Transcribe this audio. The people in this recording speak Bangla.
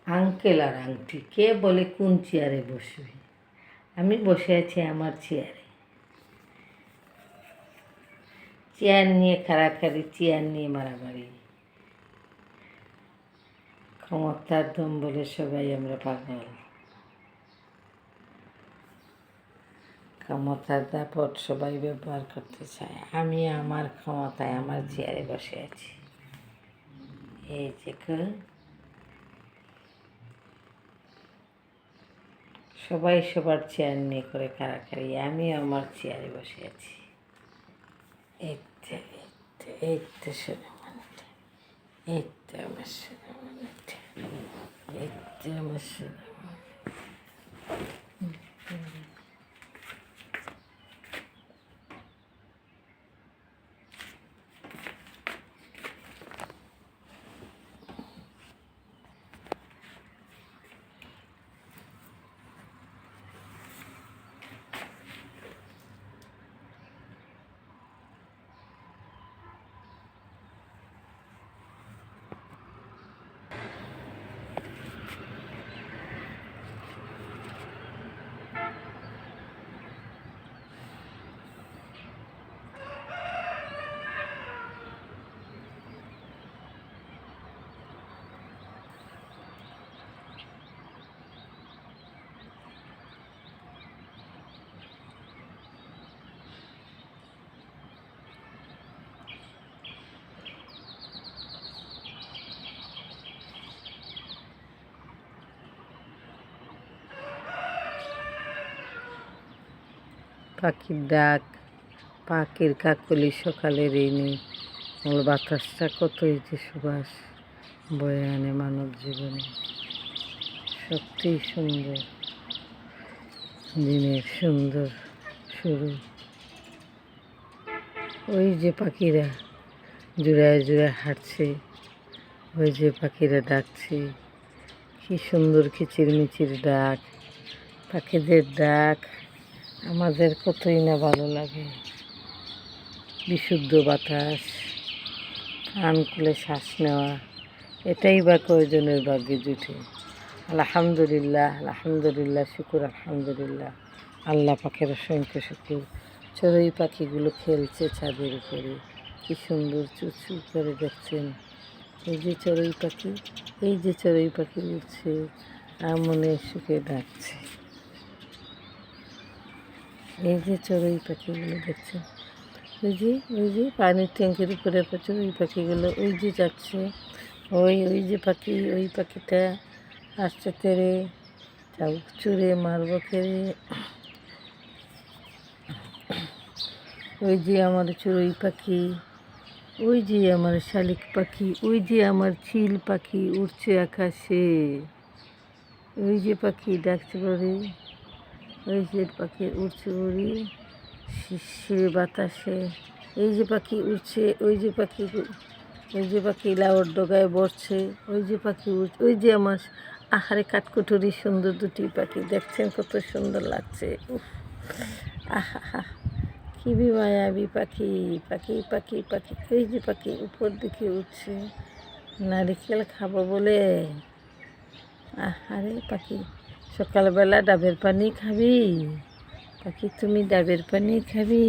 আঙ্কেল আর আংটি কে বলে কোন চেয়ারে বসবে? আমি বসে আছি আমার চেয়ারে। চেয়ার নিয়ে খাড়াখাড়ি, চেয়ার নিয়ে মারামারি। ক্ষমতার দম বলে সবাই আমরা পাগল। ক্ষমতার দাপট সবাই ব্যবহার করতে চায়। আমি আমার ক্ষমতায় আমার চেয়ারে বসে আছি। এই যে সবাই সবার চেয়ার নিয়ে করে কাড়াকাড়ি, আমি আমার চেয়ারে বসে আছি। এই তো সোনামণিটা, এই তো আমার সোনামণিটা, এই তো আমার সোনামণি। পাখির ডাক, পাখির কাকলি সকালের এই নেই, বাতাসটা কতই যে সুবাস বয়ে আনে মানব জীবনে। সত্যিই সুন্দর দিনের সুন্দর শুরু। ওই যে পাখিরা জোড়ায় জোড়ায় হাঁটছে, ওই যে পাখিরা ডাকছে, কি সুন্দর কিচিরমিচির ডাক। পাখিদের ডাক আমাদের কতই না ভালো লাগে। বিশুদ্ধ বাতাস, প্রাণ খুলে শ্বাস নেওয়া, এটাই বা কয়জনের ভাগ্যে জুটে। আলহামদুলিল্লাহ, আলহামদুলিল্লাহ, শুকুর আলহামদুলিল্লাহ। আল্লাহ পাখির অসংখ্য শুকুর। চড়ুই পাখিগুলো খেলছে ছাদের উপরে, কি সুন্দর চুচু করে দেখছেন। এই যে চড়ুই পাখি, এই যে চড়ুই পাখি উঠছে আর মনে সুখে ডাকছে। এই যে চড়ুই পাখিগুলো দেখছেন, ওই যে পানির ট্যাঙ্কের উপরে চড়ুই পাখিগুলো ওই যে যাচ্ছে। ওই যে পাখি, ওই পাখিটা আসছে তেরে চুরে মারব খেরে। ওই যে আমার চড়ুই পাখি, ওই যে আমার শালিক পাখি, ওই যে আমার চিল পাখি উড়ছে আকাশে। ওই যে পাখি ডাকছে বলে, ওই যে পাখি উড়ছে বলি শিশিরে বাতাসে। এই যে পাখি উড়ছে, ওই যে পাখি লাউর ডগায় বসছে, ওই যে পাখি উঠছে, ওই যে আমার আহারে কাঠকুটুরি সুন্দর দুটি পাখি দেখছেন কত সুন্দর লাগছে। উফ, আহা, কি মায়াবী পাখি, পাখি পাখি পাখি। ওই যে পাখি উপর দিকে উঠছে নারিকেল খাবো বলে। আহারে পাখি, সকালবেলা ডাবের পানি খাবি? পাখি তুমি ডাবের পানি খাবি?